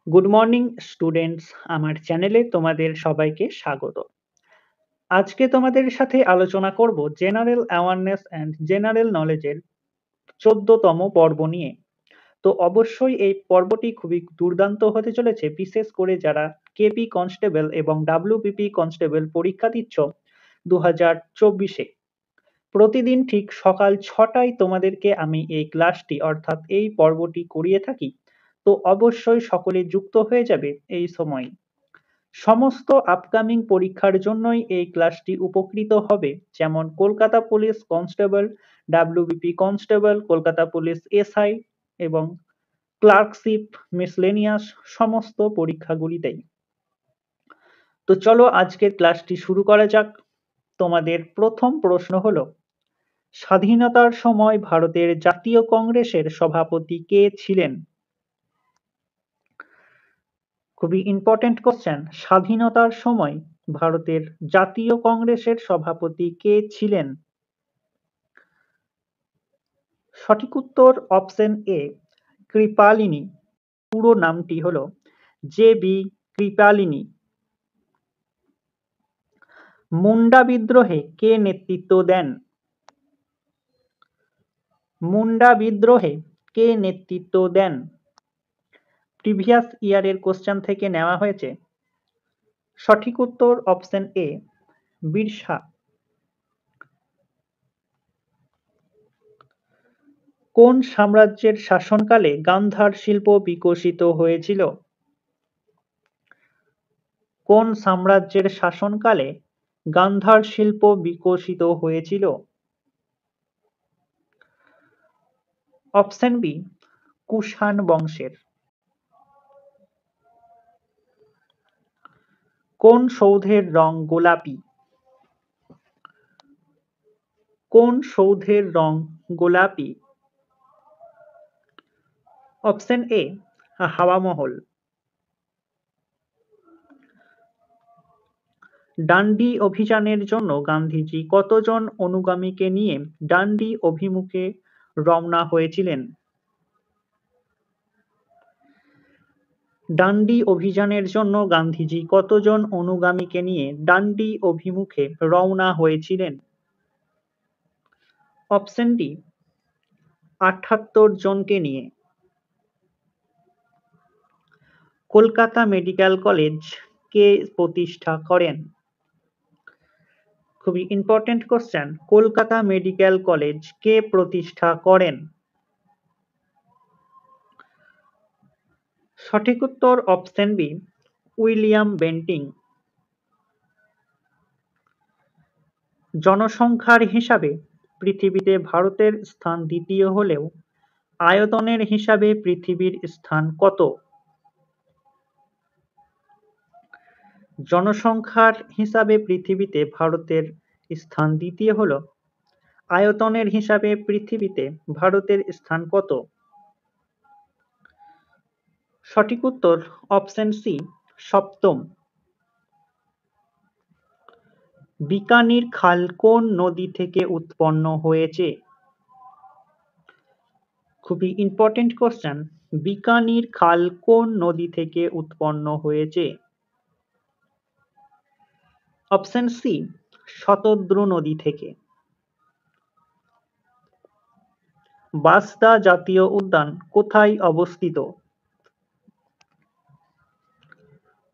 Good morning students, আমার চ্যানেলে তোমাদের সবাইকে স্বাগত। আজকে তোমাদের সাথে আলোচনা করব জেনারেল অ্যাওয়ারনেস অ্যান্ড জেনারেল নলেজের 14তম পর্ব নিয়ে। তো অবশ্যই এই পর্বটি খুবই দুর্দান্ত হতে চলেছে, বিশেষ করে যারা কেপি কনস্টেবল এবং ডাব্লিউবিপি কনস্টেবল পরীক্ষা দিচ্ছ 2024-এ। প্রতিদিন ঠিক সকাল 6টায় তোমাদেরকে আমি এই ক্লাসটি অর্থাৎ এই পর্বটি করিয়ে থাকি। তো অবশ্যই সকলে যুক্ত হয়ে যাবে এই সময়। সমস্ত আপকামিং পরীক্ষার জন্যই এই ক্লাসটি উপকৃত হবে, যেমন Kolkata police constable, WBP constable, Kolkata police SI এবং ক্লার্কশিপ, মিসলেনিয়াস সমস্ত পরীক্ষাগুলিতেই। তো চলো আজকের ক্লাসটি শুরু করা যাক। তোমাদের প্রথম প্রশ্ন হলো, স্বাধীনতার সময় ভারতের জাতীয় কংগ্রেসের সভাপতি কে ছিলেন? খুবই ইম্পর্টেন্ট কোশ্চেন। স্বাধীনতার সময় ভারতের জাতীয় কংগ্রেসের সভাপতি কে ছিলেন? সঠিক উত্তর অপশন এ, কৃপালিনী। পুরো নামটি হলো জে বি কৃপালিনী। মুন্ডা বিদ্রোহে কে নেতৃত্ব দেন? মুন্ডা বিদ্রোহে কে নেতৃত্ব দেন? প্রিভিয়াস ইয়ারের কোশ্চেন থেকে নেওয়া হয়েছে। সঠিক উত্তর অপশন এ, বিরসা। কোন সাম্রাজ্যের শাসনকালে গান্ধার শিল্প বিকশিত হয়েছিল? কোন সাম্রাজ্যের শাসনকালে গান্ধার শিল্প বিকশিত হয়েছিল? অপশন বি, কুষাণ বংশের। কোন সৌধের রং গোলাপি? কোন সৌধের রং গোলাপি? অপশন এ, হাওয়া মহল। ডান্ডি অভিযানের জন্য গান্ধীজি কতজন অনুগামীকে নিয়ে ডান্ডি অভিমুখে রওনা হয়েছিলেন? ডান্ডি অভিযানের জন্য গান্ধীজি কতজন অনুগামীকে নিয়ে ডান্ডি অভিমুখে রওনা হয়েছিলেন? অপশন ডি, 78 জনকে নিয়ে। কলকাতা মেডিকেল কলেজ কে প্রতিষ্ঠা করেন? খুবই important question. Kolkata medical college কে প্রতিষ্ঠা করেন? সঠিক উত্তর অপশন বি, উইলিয়াম বেন্টিং। জনসংখ্যার হিসাবে পৃথিবীতে ভারতের স্থান দ্বিতীয় হলেও আয়তনের হিসাবে পৃথিবীর স্থান কত? জনসংখ্যার হিসাবে পৃথিবীতে ভারতের স্থান দ্বিতীয় হলেও আয়তনের হিসাবে পৃথিবীতে ভারতের স্থান কত? সঠিক উত্তর অপশন সি, সপ্তম। বিকানির খাল কোন নদী থেকে উৎপন্ন হয়েছে? খুবই ইম্পর্টেন্ট কোশ্চেন। বিকানির খাল কোন নদী থেকে উৎপন্ন হয়েছে? অপশন সি, শতদ্রু নদী থেকে। বাসদা জাতীয় উদ্যান কোথায় অবস্থিত?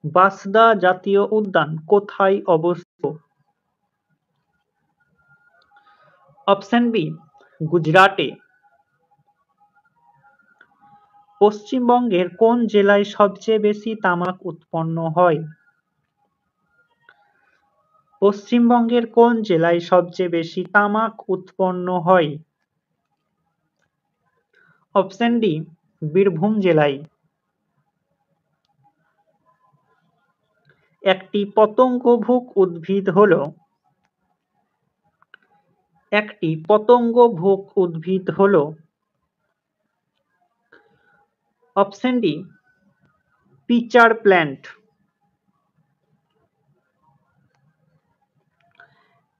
বাসদা জাতীয় উদ্যান কোথায় অবস্থিত? অপশন বি, গুজরাটে। পশ্চিমবঙ্গের কোন জেলায় সবচেয়ে বেশি তামাক উৎপন্ন হয়? পশ্চিমবঙ্গের কোন জেলায় সবচেয়ে বেশি তামাক উৎপন্ন হয়? অপশন ডি, বীরভূম জেলায়। একটি পতঙ্গভুক উদ্ভিদ হল? একটি পতঙ্গভুক উদ্ভিদ হল? Option D, pitcher plant.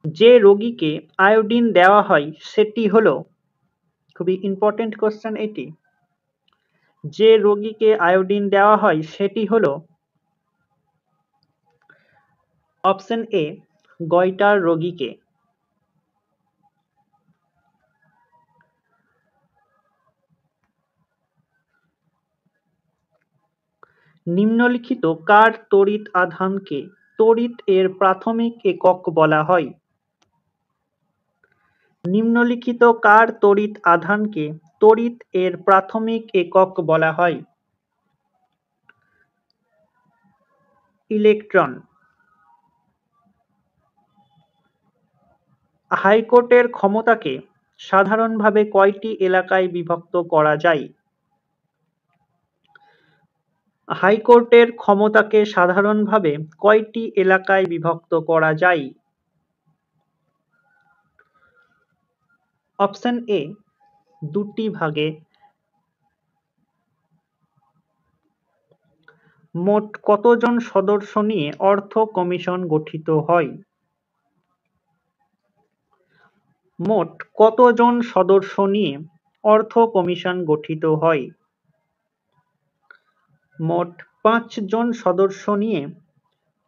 যে রোগীকে আয়োডিন দেওয়া হয় সেটি হল? খুবই ইম্পর্টেন্ট কোশ্চেন এটি। যে রোগীকে আয়োডিন দেওয়া হয় সেটি হল অপশন এ গয়টার রোগীকে। নিম্নলিখিত কার তড়িৎ আধানকে তড়িৎ এর প্রাথমিক একক বলা হয়? নিম্নলিখিত কার তড়িৎ আধানকে তড়িৎ এর প্রাথমিক একক বলা হয়? ইলেকট্রন। হাইকোর্টের ক্ষমতাকে সাধারণভাবে কয়টি এলাকায় বিভক্ত করা যায়? হাইকোর্টের ক্ষমতাকে সাধারণভাবে কয়টি এলাকায় বিভক্ত করা যায়? অপশন এ 2টি ভাগে। মোট কতজন সদস্য নিয়ে অর্থ কমিশন গঠিত হয়? মোট কতজন সদস্য নিয়ে অর্থ কমিশন গঠিত হয়? মোট 5 জন সদস্য নিয়ে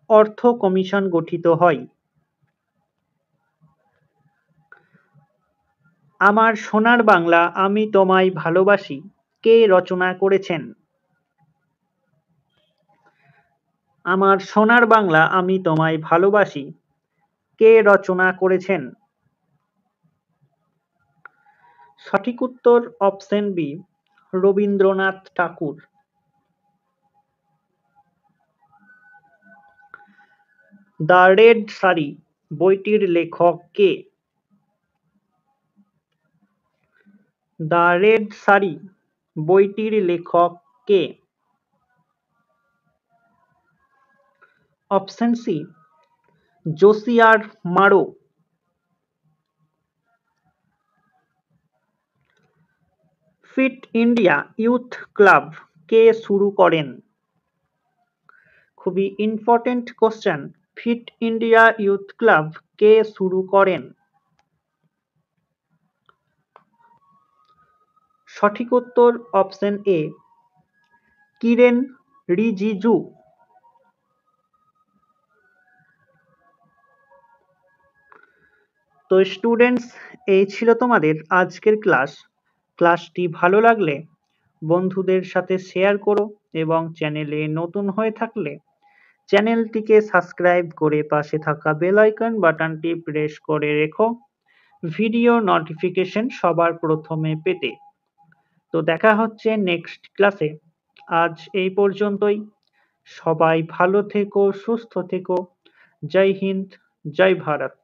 অর্থ কমিশন গঠিত হয়। আমার সোনার বাংলা আমি তোমায় ভালোবাসি কে রচনা করেছেন? আমার সোনার বাংলা আমি তোমায় ভালোবাসি কে রচনা করেছেন? সঠিক উত্তর option B Rabindranath Tagore. The red sari বইটির লেখক কে? দ্য রেড শাড়ি বইটির লেখক কে? অপশন সি জোসিয়ার মারো। ফিট ইন্ডিয়া ইউথ ক্লাব কে শুরু করেন? খুবই important question. Fit India youth club কে শুরু করেন? সঠিক উত্তর অপশন এ কিরেন রিজিজু। তো স্টুডেন্টস, এই ছিল তোমাদের আজকের ক্লাস। ক্লাসটি ভালো লাগলে বন্ধুদের সাথে শেয়ার করো এবং চ্যানেলে নতুন হয়ে থাকলে চ্যানেলটিকে সাবস্ক্রাইব করে পাশে থাকা বেল আইকন বাটনটি প্রেস করে রেখো ভিডিও নোটিফিকেশন সবার প্রথমে পেতে। তো দেখা হচ্ছে নেক্সট ক্লাসে। আজ এই পর্যন্তই। সবাই ভালো থেকো, সুস্থ থেকো। জয় হিন্দ, জয় ভারত।